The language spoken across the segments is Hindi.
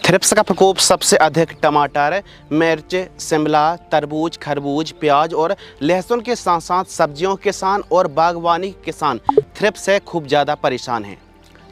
थ्रिप्स का प्रकोप सबसे अधिक टमाटर, मिर्च, शिमला, तरबूज, खरबूज, प्याज और लहसुन के साथ साथ सब्जियों के किसान और बागवानी किसान थ्रिप्स से खूब ज़्यादा परेशान हैं।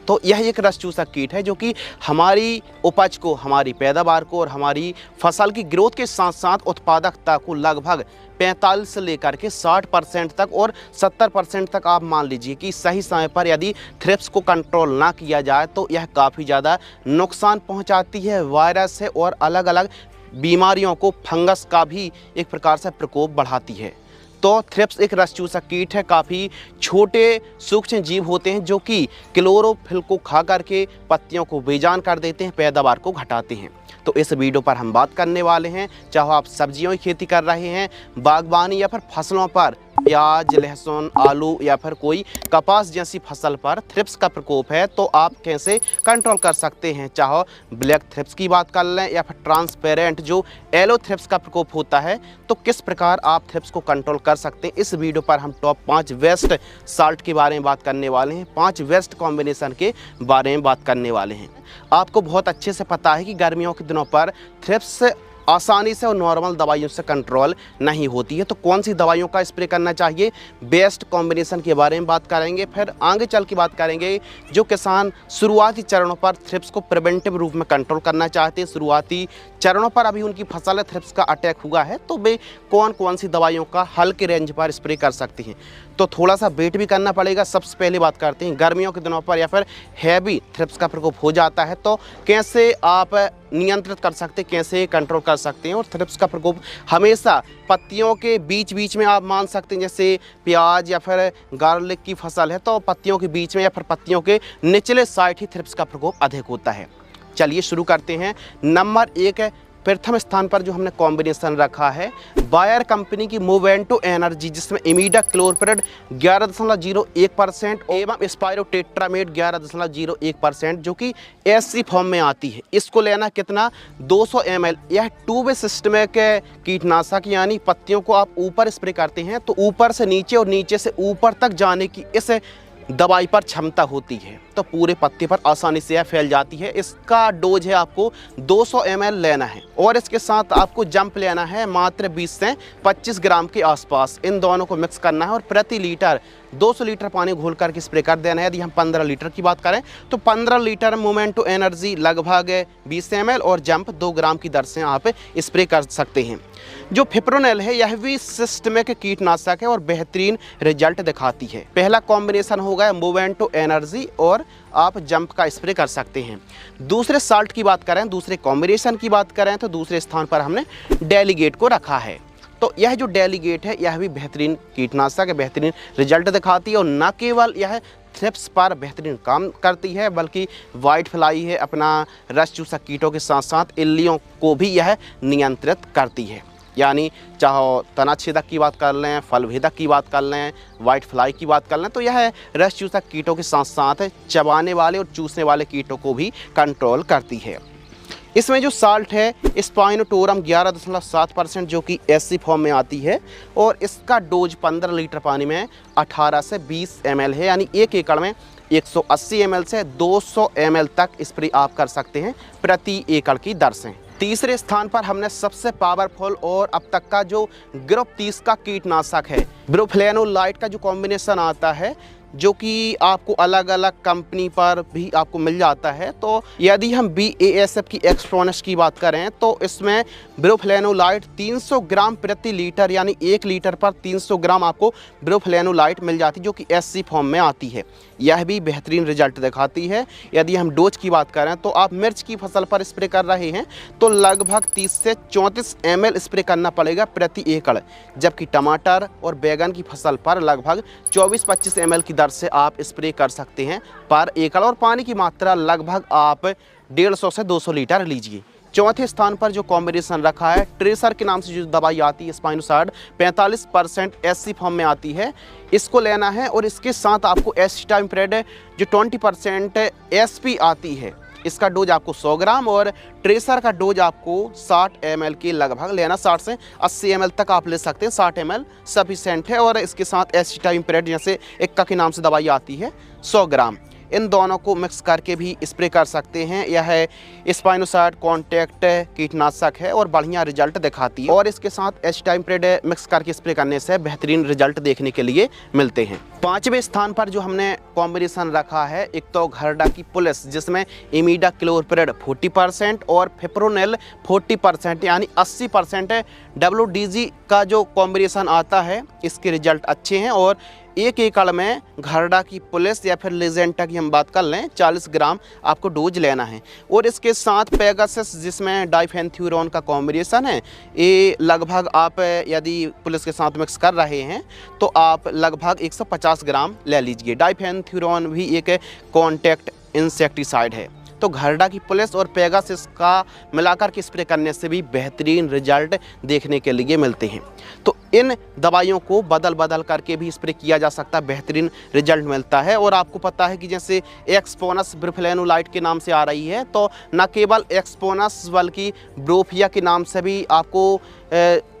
तो यह एक रस चूसक कीट है जो कि हमारी उपज को, हमारी पैदावार को और हमारी फसल की ग्रोथ के साथ साथ उत्पादकता को लगभग 45 से लेकर के 60% तक और 70% तक आप मान लीजिए कि सही समय पर यदि थ्रिप्स को कंट्रोल ना किया जाए तो यह काफ़ी ज़्यादा नुकसान पहुंचाती है। वायरस है और अलग अलग बीमारियों को, फंगस का भी एक प्रकार से प्रकोप बढ़ाती है। तो थ्रिप्स एक रस चूसक कीट है। काफ़ी छोटे सूक्ष्म जीव होते हैं जो कि क्लोरोफिल को खा करके पत्तियों को बेजान कर देते हैं, पैदावार को घटाते हैं। तो इस वीडियो पर हम बात करने वाले हैं, चाहे आप सब्जियों की खेती कर रहे हैं, बागवानी या फिर फसलों पर, प्याज, लहसुन, आलू या फिर कोई कपास जैसी फसल पर थ्रिप्स का प्रकोप है तो आप कैसे कंट्रोल कर सकते हैं। चाहे ब्लैक थ्रिप्स की बात कर लें या फिर ट्रांसपेरेंट जो येलो थ्रिप्स का प्रकोप होता है, तो किस प्रकार आप थ्रिप्स को कंट्रोल कर सकते हैं। इस वीडियो पर हम टॉप 5 वेस्ट साल्ट के बारे में बात करने वाले हैं, 5 वेस्ट कॉम्बिनेशन के बारे में बात करने वाले हैं। आपको बहुत अच्छे से पता है कि गर्मियों के दिनों पर थ्रिप्स आसानी से और नॉर्मल दवाइयों से कंट्रोल नहीं होती है। तो कौन सी दवाइयों का स्प्रे करना चाहिए, बेस्ट कॉम्बिनेशन के बारे में बात करेंगे। फिर आगे चल के बात करेंगे जो किसान शुरुआती चरणों पर थ्रिप्स को प्रिवेंटिव रूप में कंट्रोल करना चाहते हैं, शुरुआती चरणों पर अभी उनकी फसल थ्रिप्स का अटैक हुआ है, तो वे कौन कौन सी दवाइयों का हल्के रेंज पर स्प्रे कर सकते हैं। तो थोड़ा सा वेट भी करना पड़ेगा। सबसे पहले बात करते हैं गर्मियों के दिनों पर या फिर हैवी थ्रिप्स का प्रकोप हो जाता है तो कैसे आप नियंत्रित कर सकते हैं, कैसे कंट्रोल कर सकते हैं। और थ्रिप्स का प्रकोप हमेशा पत्तियों के बीच बीच में आप मान सकते हैं, जैसे प्याज या फिर गार्लिक की फसल है तो पत्तियों के बीच में या फिर पत्तियों के निचले साइड ही थ्रिप्स का प्रकोप अधिक होता है। चलिए शुरू करते हैं। नंबर 1 है, प्रथम स्थान पर जो हमने कॉम्बिनेशन रखा है बायर कंपनी की मोवेंटो एनर्जी, जिसमें इमीडाक्लोप्रिड 11.01% एवं स्पाइरोटेट्रामेट 11.01% जो कि एससी फॉर्म में आती है। इसको लेना कितना, 200 ml। यह 2 वे सिस्टमिक कीटनाशक, यानी पत्तियों को आप ऊपर स्प्रे करते हैं तो ऊपर से नीचे और नीचे से ऊपर तक जाने की इस दवाई पर क्षमता होती है, तो पूरे पत्ते पर आसानी से यह फैल जाती है। इसका डोज है आपको 200 ml लेना है और इसके साथ आपको जंप लेना है मात्र 20 से 25 ग्राम के आसपास। इन दोनों को मिक्स करना है और प्रति लीटर 200 लीटर पानी घोल करके स्प्रे कर देना है। यदि हम 15 लीटर की बात करें तो 15 लीटर मोमेंटो एनर्जी लगभग 20 ml और जंप 2 ग्राम की दर से आप स्प्रे कर सकते हैं। जो फिप्रोनिल है यह भी सिस्टमिक कीटनाशक है और बेहतरीन रिजल्ट दिखाती है। पहला कॉम्बिनेशन होगा मोवेंटो एनर्जी और आप जंप का स्प्रे कर सकते हैं। दूसरे साल्ट की बात करें, दूसरे कॉम्बिनेशन की बात करें तो दूसरे स्थान पर हमने डेलीगेट को रखा है। तो यह जो डेलीगेट है यह भी बेहतरीन कीटनाशक है, बेहतरीन रिजल्ट दिखाती है और न केवल यह थ्रिप्स पर बेहतरीन काम करती है बल्कि वाइट फ्लाई है, अपना रस चूसक कीटों के साथ साथ इल्लियों को भी यह नियंत्रित करती है। यानी चाहे तनाछेदक की बात कर लें, फलभेदक की बात कर लें, वाइट फ्लाई की बात कर लें, तो यह रस चूसक कीटों के साथ साथ चबाने वाले और चूसने वाले कीटों को भी कंट्रोल करती है। इसमें जो साल्ट है स्पाइनोटोरम 11.7% जो कि एससी फॉर्म में आती है और इसका डोज 15 लीटर पानी में 18 से 20 ml है, यानी 1 एकड़ में 180 ml से 200 ml तक स्प्रे आप कर सकते हैं प्रति एकड़ की दर से। तीसरे स्थान पर हमने सबसे पावरफुल और अब तक का जो ग्रुप 30 का कीटनाशक है ब्रोफ्लेनोलाइट का जो कॉम्बिनेशन आता है, जो कि आपको अलग अलग कंपनी पर भी आपको मिल जाता है। तो यदि हम BASF की एक्सट्रोनस की बात करें तो इसमें ब्रोफ्लेनोलाइट 300 ग्राम प्रति लीटर, यानी 1 लीटर पर 300 ग्राम आपको ब्रोफ्लेनोलाइट मिल जाती है जो कि SC फॉर्म में आती है। यह भी बेहतरीन रिजल्ट दिखाती है। यदि हम डोज की बात करें तो आप मिर्च की फसल पर स्प्रे कर रहे हैं तो लगभग 30 से 34 ml स्प्रे करना पड़ेगा प्रति एकड़, जबकि टमाटर और बैगन की फसल पर लगभग 24-25 ml की दर से आप स्प्रे कर सकते हैं पर एकड़। और पानी की मात्रा लगभग आप 150 से 200 लीटर लीजिए। चौथे स्थान पर जो कॉम्बिनेशन रखा है ट्रेसर के नाम से जो दवाई आती है स्पाइनोसाइड 45% एससी फॉर्म में आती है, इसको लेना है और इसके साथ आपको एसिटामिप्रिड जो 20% एसपी आती है, इसका डोज आपको 100 ग्राम और ट्रेसर का डोज आपको 60 ml के लगभग लेना, 60 से 80 ml तक आप ले सकते हैं। 60 ml सफिशेंट है और इसके साथ एसिटामिप्रिड जैसे एक्का के नाम से दवाई आती है 100 ग्राम। इन दोनों को मिक्स करके भी स्प्रे कर सकते हैं। यह स्पाइनोसाइड कॉन्टैक्ट कीटनाशक है और बढ़िया रिजल्ट दिखाती है, और इसके साथ एसिटामिप्रिड मिक्स करके स्प्रे करने से बेहतरीन रिजल्ट देखने के लिए मिलते हैं। 5वें स्थान पर जो हमने कॉम्बिनेशन रखा है, एक तो घरडा की पुलिस जिसमें इमिडाक्लोप्रिड 40% और फिप्रोनिल 40% यानी 80% WDG का जो कॉम्बिनेशन आता है, इसके रिजल्ट अच्छे हैं। और 1 एकड़ में घरडा की पुलिस या फिर लिजेंटा की हम बात कर लें 40 ग्राम आपको डोज लेना है। और इसके साथ पेगासस जिसमें डाइफेंथ्यूरॉन का कॉम्बिनेशन है, ये लगभग आप यदि पुलिस के साथ मिक्स कर रहे हैं तो आप लगभग 150 ग्राम ले लीजिए। डाइफेंथ्यूरॉन भी एक कॉन्टैक्ट इंसेक्टिसाइड है, तो घरडा की पुलिस और पेगासस का मिलाकर के स्प्रे करने से भी बेहतरीन रिजल्ट देखने के लिए मिलते हैं। तो इन दवाइयों को बदल बदल करके भी स्प्रे किया जा सकता है, बेहतरीन रिजल्ट मिलता है। और आपको पता है कि जैसे एक्सपोनस ब्रोफेनुलाइट के नाम से आ रही है, तो न केवल एक्सपोनस बल्कि ब्रोफिया के नाम से भी आपको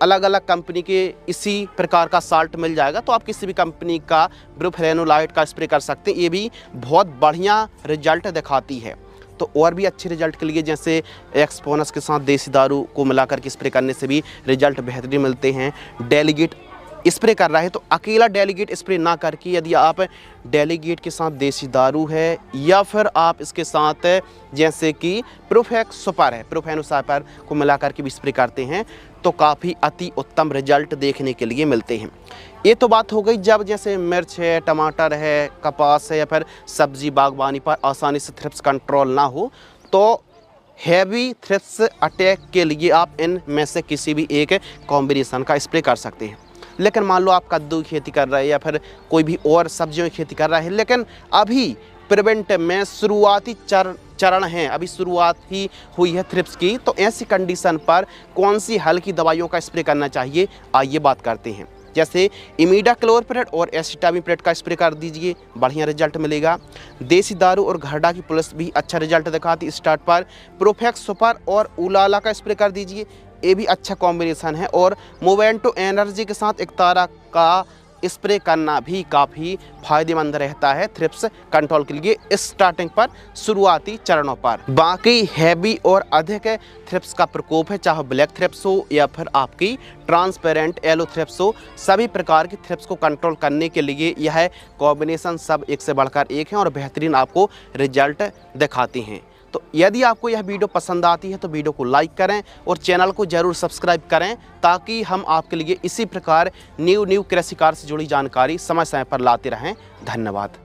अलग अलग कंपनी के इसी प्रकार का साल्ट मिल जाएगा। तो आप किसी भी कंपनी का ब्रोफेनुलाइट का स्प्रे कर सकते हैं, ये भी बहुत बढ़िया रिजल्ट दिखाती है। तो और भी अच्छे रिजल्ट के लिए जैसे एक्सपोनस के साथ देसी दारू को मिलाकर के स्प्रे करने से भी रिजल्ट बेहतरीन मिलते हैं। डेलीगेट स्प्रे कर रहा है तो अकेला डेलीगेट स्प्रे ना करके यदि आप डेलीगेट के साथ देसी दारू है या फिर आप इसके साथ जैसे कि प्रोफेक्स सुपर है, प्रोफेनोसाइपर को मिलाकर के भी स्प्रे करते हैं तो काफ़ी अति उत्तम रिजल्ट देखने के लिए मिलते हैं। ये तो बात हो गई जब जैसे मिर्च है, टमाटर है, कपास है या फिर सब्जी बागवानी पर आसानी से थ्रिप्स कंट्रोल ना हो, तो हैवी थ्रिप्स अटैक के लिए आप इनमें से किसी भी एक कॉम्बिनेशन का स्प्रे कर सकते हैं। लेकिन मान लो आप कद्दू की खेती कर रहे हैं या फिर कोई भी और सब्जियों की खेती कर रहे हैं, लेकिन अभी प्रिवेंट में शुरुआती चरण है, अभी शुरुआत ही हुई है थ्रिप्स की, तो ऐसी कंडीशन पर कौन सी हल्की दवाइयों का स्प्रे करना चाहिए, आइए बात करते हैं। जैसे इमिडाक्लोप्रिड और एसिटामिप्रिड का स्प्रे कर दीजिए, बढ़िया रिजल्ट मिलेगा। देसी दारू और घरडा की पुलिस भी अच्छा रिजल्ट दिखाती। स्टार्ट पर प्रोफेक्स सुपर और उलाला का स्प्रे कर दीजिए, ये भी अच्छा कॉम्बिनेशन है। और मोवेंटो एनर्जी के साथ एक तारा का स्प्रे करना भी काफ़ी फायदेमंद रहता है थ्रिप्स कंट्रोल के लिए स्टार्टिंग पर, शुरुआती चरणों पर। बाकी हैवी और अधिक थ्रिप्स का प्रकोप है, चाहे ब्लैक थ्रिप्स हो या फिर आपकी ट्रांसपेरेंट येलो थ्रिप्स हो, सभी प्रकार की थ्रिप्स को कंट्रोल करने के लिए यह कॉम्बिनेशन सब एक से बढ़कर एक है और बेहतरीन आपको रिजल्ट दिखाती हैं। तो यदि आपको यह वीडियो पसंद आती है तो वीडियो को लाइक करें और चैनल को जरूर सब्सक्राइब करें, ताकि हम आपके लिए इसी प्रकार न्यू कृषि कार्य से जुड़ी जानकारी समय समय पर लाते रहें। धन्यवाद।